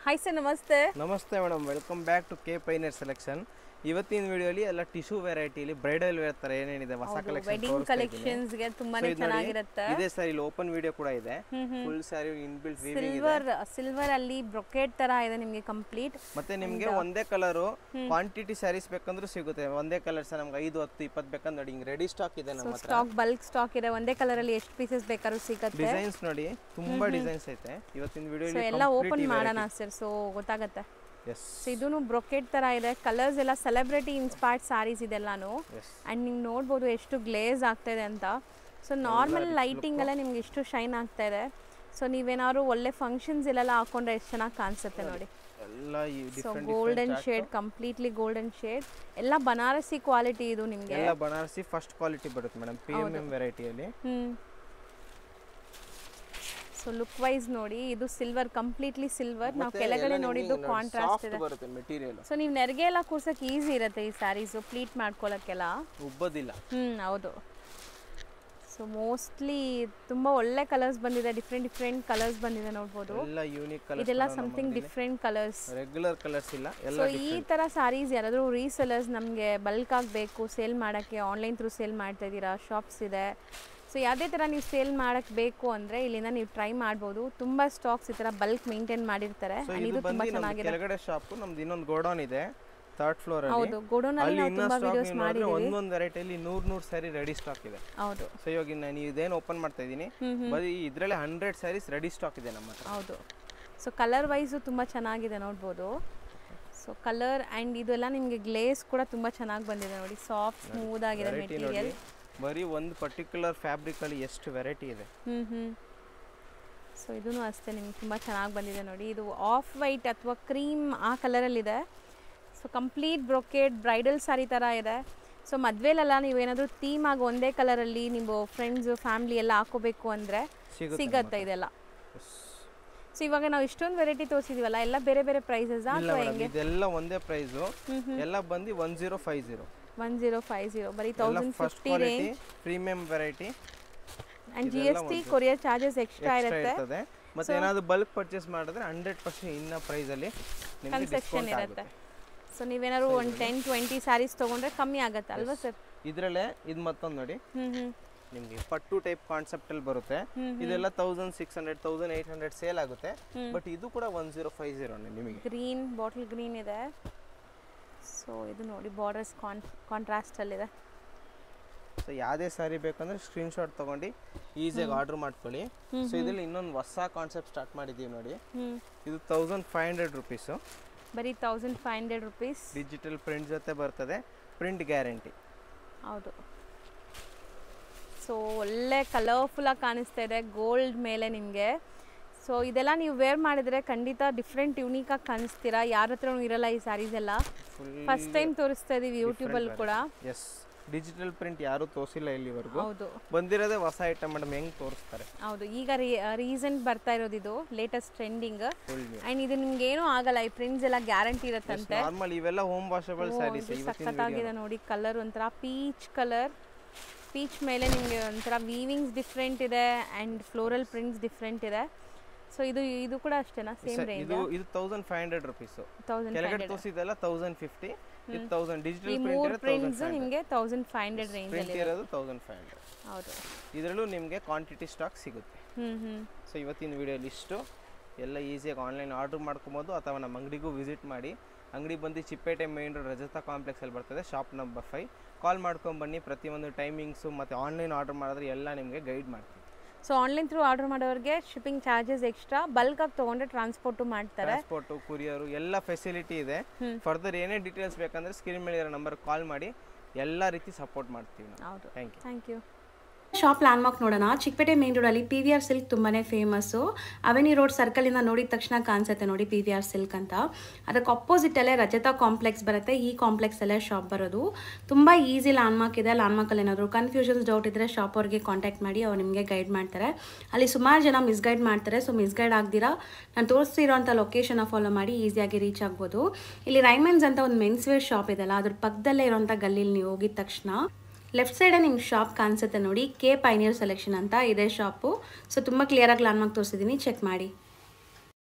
Hi sir, ನಮಸ್ತೆ. ನಮಸ್ತೆ madam, welcome back to K Pioneer Selection. ಇವತ್ತಿನ ವಿಡಿಯೋಲಿ ಎಲ್ಲ ಟಿಶ್ಯೂ ವೆರೈಟಿಲಿ ಬ್ರೈಡಲ್ ವೇರ್ ತರ ಏನೇನಿದೆ ಹೊಸ ವೆಡ್ಡಿಂಗ್ ಕಲೆಕ್ಷನ್ಸ್ ಗೆ ತುಂಬಾನೇ ಚೆನ್ನಾಗಿರುತ್ತೆ. ಇದೆ ಸರ್, ಇಲ್ಲಿ ಓಪನ್ ವಿಡಿಯೋ ಕೂಡ ಇದೆ. ಫುಲ್ ಸ್ಯಾರಿ ಇನ್ಬಿಲ್ಟ್ ವೀವಿಂಗ್ ಇದೆ. ಸಿಲ್ವರ್ ಅಲ್ಲಿ ಬ್ರೊಕೇಟ್ ತರ ಇದೆ ನಿಮಗೆ ಕಂಪ್ಲೀಟ್. ಮತ್ತೆ ನಿಮಗೆ ಒಂದೇ ಕಲರ್ ಕ್ವಾಂಟಿಟಿ ಸ್ಯಾರೀಸ್ ಬೇಕಂದ್ರೂ ಸಿಗುತ್ತೆ. ಒಂದೇ ಕಲರ್ ಸರ್ ನಮಗೆ 5, 10, 20 ಬೇಕಂದ್ರೆ ನೋಡಿ, ರೆಡಿ ಸ್ಟಾಕ್ ಇದೆ ನಮ್ಮ ಹತ್ರ. ಸ್ಟಾಕ್ ಬಲ್ಕ್ ಸ್ಟಾಕ್ ಇದೆ. ಒಂದೇ ಕಲರ್ ಅಲ್ಲಿ ಎಷ್ಟು ಪೀಸಸ್ ಬೇಕಾದ್ರೂ ಸಿಗುತ್ತೆ. ಡಿಸೈನ್ಸ್ ನೋಡಿ, ತುಂಬಾ ಡಿಸೈನ್ಸ್ ಐತೆ ಇವತ್ತಿನ ವಿಡಿಯೋಲಿ. ಎಲ್ಲ ಓಪನ್ ಮಾಡೋಣ ಸರ್, ಸೊ ಗೊತ್ತಾಗುತ್ತೆ. ಇದೂ ಬ್ರೊಕೆಟ್ ತರ ಇದೆ. ಕಲರ್ಸ್ ಎಲ್ಲ ಸೆಲೆಬ್ರಿಟಿ ಇನ್ಸ್ಪೈರ್ಡ್ ಸಾರೀಸ್ ಇದೆಲ್ಲಾನು. ಅಂಡ್ ನೀವು ನೋಡ್ಬೋದು ಎಷ್ಟು ಗ್ಲೇಸ್ ಆಗ್ತಾ ಇದೆ ಅಂತ. ಸೊ ನಾರ್ಮಲ್ ಲೈಟಿಂಗ್ ಎಲ್ಲ ನಿಮ್ಗೆ ಎಷ್ಟು ಶೈನ್ ಆಗ್ತಾ ಇದೆ. ಸೊ ನೀವೇನಾದ್ರು ಒಳ್ಳೆ ಫಂಕ್ಷನ್ಸ್ ಎಲ್ಲ ಹಾಕೊಂಡ್ರೆ ಎಷ್ಟು ಚೆನ್ನಾಗಿ ಕಾಣಿಸುತ್ತೆ ನೋಡಿ. So golden shade, completely golden shade. ಎಲ್ಲ ಬನಾರಸಿ ಕ್ವಾಲಿಟಿ ಇದು ನಿಮಗೆ. ಎಲ್ಲ ಬನಾರಸಿ ಫಸ್ಟ್ ಕ್ವಾಲಿಟಿ ಬರುತ್ತೆ ಮೇಡಮ್, ಪ್ರೀಮಿಯಂ ವೆರೈಟಿಯಲ್ಲಿ. ಸೊ ಲುಕ್ ವೈಸ್ ನೋಡಿ, ಇದು ಸಿಲ್ವರ್, ಕಂಪ್ಲೀಟ್ಲಿ ಸಿಲ್ವರ್. ನಾವು ಕೆಳಗಡೆ ನೋಡಿದ್ದು ಕಾಂಟ್ರಾಸ್ಟ್ ಇದೆ. ಸೊ ನೀವು ನೆರಿಗೆ ಎಲ್ಲ ಕೂರ್ಸಕ್ಕೆ ಈಸಿ ಇರುತ್ತೆ ಈ ಸ್ಯಾರೀಸ್, ಪ್ಲೀಟ್ ಮಾಡ್ಕೊಳ್ಳೋಕ್ಕೆಲ್ಲ ಉಬ್ಬೋದಿಲ್ಲ. ಹೌದು. ಸೊ ಮೋಸ್ಟ್ಲಿ ತುಂಬಾ ಒಳ್ಳೆ ಕಲರ್ಸ್ ಬಂದಿದೆ, ಡಿಫ್ರೆಂಟ್ ಕಲರ್ಸ್ ಬಂದಿದೆ ನೋಡ್ಬೋದು. ಎಲ್ಲ ಯೂನಿಕ್ ಕಲರ್ಸ್, ಇದೆಲ್ಲ something different colours, regular colours ಇಲ್ಲ. ಸೊ ಈ ತರ ಸ್ಯಾರೀಸ್ ಯಾರಾದರೂ ರೀಸೆಲರ್ಸ್ ನಮಗೆ ಬಲ್ಕ್ ಆಗಬೇಕು, ಸೇಲ್ ಮಾಡೋಕ್ಕೆ ಆನ್ಲೈನ್ ಥ್ರೂ ಸೇಲ್ ಮಾಡ್ತಾ ಇದ್ದೀರಾ, ಶಾಪ್ಸ್ ಇದೆ. ಸೊ ಯಾವುದೇ ಥರ ನೀವು ಸೇಲ್ ಮಾಡೋಕ್ಕೆ ಬೇಕು ಅಂದರೆ ಇಲ್ಲಿಂದ ನೀವು ಟ್ರೈ ಮಾಡ್ಬೋದು. ತುಂಬ ಸ್ಟಾಕ್ಸ್ ಈ ಥರ ಬಲ್ಕ್ ಮೇಂಟೈನ್ ಮಾಡಿರ್ತಾರೆ. ಇದು ತುಂಬ ಚೆನ್ನಾಗಿದೆ. ಕೆಳಗಡೆ ಶಾಪ್ ನಮ್ದು ಇನ್ನೊಂದು ಗೋಡೌನ್ ಇದೆ, 3rd ಫ್ಲೋರ್ ಅಲ್ಲಿ. ಹೌದು, ಗೋಡೌನ್ ಅಲ್ಲಿ ನಾವು ತುಂಬಾ ವಿಡಿಯೋಸ್ ಮಾಡಿದೀವಿ. ಒಂದೊಂದು ವೆರೈಟಿಯಲ್ಲಿ 100 ಸ್ಯಾರಿ ರೆಡಿ ಸ್ಟಾಕ್ ಇದೆ. ಹೌದು. ಸೊ ಇವಾಗ ನಾನು ಇದೇನು ಓಪನ್ ಮಾಡ್ತಾ ಇದ್ದೀನಿ, ಬರೀ ಇದರಲ್ಲಿ 100 ಸ್ಯಾರೀಸ್ ರೆಡಿ ಸ್ಟಾಕ್ ಇದೆ ನಮ್ಮ ಹತ್ರ. ಹೌದು. ಸೊ ಕಲರ್ ವೈಸು ತುಂಬ ಚೆನ್ನಾಗಿದೆ ನೋಡ್ಬೋದು. ಸೊ ಕಲರ್ ಆ್ಯಂಡ್ ಇದೆಲ್ಲ ನಿಮಗೆ ಗ್ಲೇಸ್ ಕೂಡ ತುಂಬ ಚೆನ್ನಾಗಿ ಬಂದಿದೆ ನೋಡಿ, ಸಾಫ್ಟ್ ಸ್ಮೂತ್ ಆಗಿದೆ ಮೆಟೀರಿಯಲ್. ಬರೀ ಒಂದು ಪರ್ಟಿಕ್ಯುಲರ್ ಫ್ಯಾಬ್ರಿಕ್ ಅಲ್ಲಿ ಎಷ್ಟು ವೆರೈಟಿ ಇದೆ. ಸೊ ಇದೂ ಅಷ್ಟೇ ನಿಮ್ಗೆ ತುಂಬ ಚೆನ್ನಾಗಿ ಬಂದಿದೆ ನೋಡಿ. ಇದು ಆಫ್ ವೈಟ್ ಅಥವಾ ಕ್ರೀಮ್ ಆ ಕಲರಲ್ಲಿದೆ. So complete brocade bridal saree ಥರ ಇದೆ. ಸೊ ಮದುವೆಲೆಲ್ಲ ನೀವೇನಾದರೂ ಥೀಮ್ ಆಗಿ ಒಂದೇ ಕಲರಲ್ಲಿ ನೀವು ಫ್ರೆಂಡ್ಸು ಫ್ಯಾಮಿಲಿ ಎಲ್ಲ ಹಾಕೋಬೇಕು ಅಂದರೆ ಸಿಗತ್ತೆ ಇದೆಲ್ಲ. ಸೊ ಇವಾಗ ನಾವು ಇಷ್ಟೊಂದು ವೆರೈಟಿ ತೋರಿಸಿದೀವಲ್ಲ, ಎಲ್ಲ ಬೇರೆ ಬೇರೆ ಪ್ರೈಸಸ್ ಅಥವಾ ಹೆಂಗೆ? ಇದೆಲ್ಲ ಒಂದೇ ಪ್ರೈಸು, ಎಲ್ಲ ಬಂದು 1050. 1050 ಬರೀ 1050 range, premium variety. And GST courier charges extra ಇರುತ್ತೆ. ಮತ್ತೆ ಏನಾದರೂ ಬಲ್ಕ್ ಪರ್ಚೇಸ್ ಮಾಡಿದ್ರೆ 100% ಇನ್ನ ಪ್ರೈಸ್ ಅಲ್ಲಿ ನಿಮಗೆ ಡಿಸ್ಕೌಂಟ್ ಇರುತ್ತೆ. ಸೊ ನೀವೇನಾದ್ರು ಒಂದು 10-20 ಸ್ಯಾರೀಸ್ ತಗೊಂಡ್ರೆ ಕಮ್ಮಿ ಆಗುತ್ತೆ ಅಲ್ವಾ ಸರ್? ಇದರಲ್ಲೇ ಇದು ಮತ್ತೊಂದು ನೋಡಿ, ನಿಮಗೆ ಪಟ್ಟು ಟೈಪ್ ಕಾನ್ಸೆಪ್ಟ್ ಅಲ್ಲಿ ಬರುತ್ತೆ. ಇದೆಲ್ಲ 1600 1800 ಸೇಲ್ ಆಗುತ್ತೆ. ಬಟ್ ಇದು ಕೂಡ 1050 ನಿಮಗೆ. ಗ್ರೀನ್, ಬಾಟಲ್ ಗ್ರೀನ್ ಇದೆ. ಸೊ ಇದು ನೋಡಿ ಬಾರ್ಡರ್ಸ್ ಕಾಂಟ್ರಾಸ್ಟ್ ಅಲ್ಲಿದೆ. ಸೊ ಯಾವುದೇ ಸ್ಯಾರಿ ಬೇಕಂದ್ರೆ ಸ್ಕ್ರೀನ್ ಶಾಟ್ ತಗೊಂಡು ಈಸಿಯಾಗಿ ಆರ್ಡರ್ ಮಾಡ್ಕೊಳ್ಳಿ. ಸೊ ಇದರಲ್ಲಿ ಇನ್ನೊಂದು ಹೊಸ ಕಾನ್ಸೆಪ್ಟ್ ಸ್ಟಾರ್ಟ್ ಮಾಡಿದ್ದೀವಿ ನೋಡಿ. ಇದು 1500 ರುಪೀಸ್, ಬರೀ 1500 ರುಪೀಸ್. ಡಿಜಿಟಲ್ ಪ್ರಿಂಟ್ ಜೊತೆ ಬರ್ತದೆ, ಪ್ರಿಂಟ್ ಗ್ಯಾರಂಟಿ. ಹೌದು. ಸೊ ಒಳ್ಳೆ ಕಲರ್ಫುಲ್ ಆಗಿ ಕಾಣಿಸ್ತಾ ಇದೆ ಗೋಲ್ಡ್ ಮೇಲೆ ನಿಮಗೆ. ಸೊ ಇದೆಲ್ಲ ನೀವು ವೇರ್ ಮಾಡಿದ್ರೆ ಖಂಡಿತ ಡಿಫ್ರೆಂಟ್ ಯೂನಿಕ್ ಆಗಿ ಕಾಣಿಸ್ತೀರಾ. ಯಾರ ಹತ್ರನೂ ಇರಲ್ಲ ಈ ಸ್ಯಾರೀಸ್ ಎಲ್ಲ. ಫಸ್ಟ್ ಟೈಮ್ ತೋರಿಸ್ತಾ ಇದೀವಿ ಯೂಟ್ಯೂಬಲ್ಲಿ ಕೂಡ. ಎಸ್, ಡಿಜಿಟಲ್ ಪ್ರಿಂಟ್ ಯಾರು ತೋರಿಸಿಲ್ಲ ಇಲ್ಲಿವರೆಗೂ. ಹೌದು, ಬಂದಿರೋದೇ ಹೊಸ ಐಟಮ್ ಮೇಡಮ್, ಹೆಂಗ್ ತೋರಿಸ್ತಾರೆ. ಹೌದು, ಈಗ ರೀಸೆಂಟ್ ಬರ್ತಾ ಇರೋದು ಇದು ಲೇಟೆಸ್ಟ್ ಟ್ರೆಂಡಿಂಗ್. ಅಂಡ್ ಇದು ನಿಮ್ಗೆ ಏನೂ ಆಗಲ್ಲ, ಈ ಪ್ರಿಂಟ್ಸ್ ಎಲ್ಲ ಗ್ಯಾರಂಟಿ ಇರುತ್ತಂತೆ. ನಾರ್ಮಲ್ ಇವೆಲ್ಲ ಹೋಮ್ ವಾಷಬಲ್ ಸ್ಯಾರೀಸ್. ಸಖತ್ತಾಗಿದೆ ನೋಡಿ. ಕಲರ್ ಒಂಥರ ಪೀಚ್ ಕಲರ್, ಪೀಚ್ ಮೇಲೆ ನಿಮಗೆ ಒಂಥರ ವೀವಿಂಗ್ಸ್ ಡಿಫ್ರೆಂಟ್ ಇದೆ ಅಂಡ್ ಫ್ಲೋರಲ್ ಪ್ರಿಂಟ್ಸ್ ಡಿಫ್ರೆಂಟ್ ಇದೆ. ಸೊ ಇದು ಕೂಡ ಅಷ್ಟೇನಾ? Same range. ಇದು 1500 ರುಪೀಸ್. ಕೆಳಗಡೆ ತೋರಿಸಿದೆಲ್ಲ 1050. ಇದು 1000 ಡಿಜಿಟಲ್ ಪ್ರಿಂಟ್ ಇರೋದು 1500. ನಿಮಗೆ 1500 ರೇಂಜ್ ಅಲ್ಲಿ ಇರೋದು 1500. ಹೌದು. ಇದರಲ್ಲೂ ನಿಮಗೆ ಕ್ವಾಂಟಿಟಿ ಸ್ಟಾಕ್ ಸಿಗುತ್ತೆ. ಸೊ ಇವತ್ತಿನ ವಿಡಿಯೋಲಿ ಇಷ್ಟು. ಎಲ್ಲ ಈಸಿಯಾಗಿ ಆನ್ಲೈನ್ ಆರ್ಡರ್ ಮಾಡ್ಕೊಬೋದು ಅಥವಾ ನಮ್ಮ ಅಂಗಡಿಗೂ ವಿಸಿಟ್ ಮಾಡಿ. ಅಂಗಡಿ ಬಂದು Chickpete main road Rajata complex ಅಲ್ಲಿ ಬರ್ತದೆ, ಶಾಪ್ ನಂಬರ್ 5. ಕಾಲ್ ಮಾಡ್ಕೊಂಡು ಬನ್ನಿ. ಪ್ರತಿಯೊಂದು ಟೈಮಿಂಗ್ಸು ಮತ್ತು ಆನ್ಲೈನ್ ಆರ್ಡರ್ ಮಾಡಿದ್ರೆ ಎಲ್ಲ ನಿಮಗೆ ಗೈಡ್ ಮಾಡ್ತೀವಿ. ಸೊ ಆನ್ಲೈನ್ ಥ್ರೂ ಆರ್ಡರ್ ಮಾಡೋರಿಗೆ ಶಿಪ್ಪಿಂಗ್ ಚಾರ್ಜಸ್ ಎಕ್ಸ್ಟ್ರಾ, ಬಲ್ಕ್ ಆಗಿ ತೊಗೊಂಡ್ರೆ ಟ್ರಾನ್ಸ್ಪೋರ್ಟು ಮಾಡ್ತಾರೆ. ಟ್ರಾನ್ಸ್ಪೋರ್ಟು, ಕೊರಿಯರು ಎಲ್ಲ ಫೆಸಿಲಿಟಿ ಇದೆ. ಫರ್ದರ್ ಏನೇ ಡೀಟೇಲ್ಸ್ ಬೇಕಂದ್ರೆ ಸ್ಕ್ರೀನ್ ಮೇಲೆ ಇರೋ ನಂಬರ್ ಕಾಲ್ ಮಾಡಿ, ಎಲ್ಲ ರೀತಿ ಸಪೋರ್ಟ್ ಮಾಡ್ತೀವಿ ನಾವು. ಹೌದು, ಥ್ಯಾಂಕ್ ಯು. ಶಾಪ್ ಲ್ಯಾಂಡ್ಮಾರ್ಕ್ ನೋಡೋಣ. ಚಿಕ್ಕಪೇಟೆ ಮೇನ್ ರೋಡಲ್ಲಿ PVR ಸಿಲ್ಕ್ ತುಂಬಾ ಫೇಮಸ್ಸು. ಅವೆನ್ಯೂ ರೋಡ್ ಸರ್ಕಲಿಂದ ನೋಡಿದ ತಕ್ಷಣ ಕಾಣಿಸುತ್ತೆ ನೋಡಿ PVR ಸಿಲ್ಕ್ ಅಂತ. ಅದಕ್ಕೆ ಅಪೋಸಿಟಲ್ಲೇ ರಜತಾ ಕಾಂಪ್ಲೆಕ್ಸ್ ಬರುತ್ತೆ. ಈ ಕಾಂಪ್ಲೆಕ್ಸಲ್ಲೇ ಶಾಪ್ ಬರೋದು. ತುಂಬ ಈಸಿ ಲ್ಯಾಂಡ್ಮಾರ್ಕ್ ಇದೆ. ಲ್ಯಾಂಡ್ಮಾರ್ಕಲ್ಲಿ ಏನಾದರೂ ಕನ್ಫ್ಯೂಷನ್ಸ್ ಡೌಟ್ ಇದ್ದರೆ ಶಾಪ್ ಅವ್ರಿಗೆ ಕಾಂಟ್ಯಾಕ್ಟ್ ಮಾಡಿ, ಅವ್ರು ನಿಮಗೆ ಗೈಡ್ ಮಾಡ್ತಾರೆ. ಅಲ್ಲಿ ಸುಮಾರು ಜನ ಮಿಸ್ಗೈಡ್ ಮಾಡ್ತಾರೆ. ಸೊ ಮಿಸ್ಗೈಡ್ ಆಗ್ದಿರಾ ನಾನು ತೋರಿಸ್ತಿರೋಂಥ ಲೊಕೇಶನ್ನ ಫಾಲೋ ಮಾಡಿ ಈಸಿಯಾಗಿ ರೀಚ್ ಆಗ್ಬೋದು. ಇಲ್ಲಿ ರೈಮನ್ಸ್ ಅಂತ ಒಂದು ಮೆನ್ಸ್ ವೇರ್ ಶಾಪ್ ಇದೆಲ್ಲ, ಅದ್ರ ಪಕ್ಕದಲ್ಲೇ ಇರೋಂಥ ಗಲ್ಲಿಲಿ ನೀವು ಹೋಗಿದ ತಕ್ಷಣ ಲೆಫ್ಟ್ ಸೈಡ್ ನಿಮ್ಗೆ ಶಾಪ್ ಕಾಣಿಸುತ್ತೆ ನೋಡಿ, ಕೆ ಪೈನಿಯರ್ ಸೆಲೆಕ್ಷನ್ ಅಂತ ಇದೆ ಶಾಪು. ಸೊ ತುಂಬ ಕ್ಲಿಯರಾಗಿ ಲ್ಯಾಂಡ್ಮಾರ್ಕ್ ತೋರಿಸಿದ್ದೀನಿ, ಚೆಕ್ ಮಾಡಿ.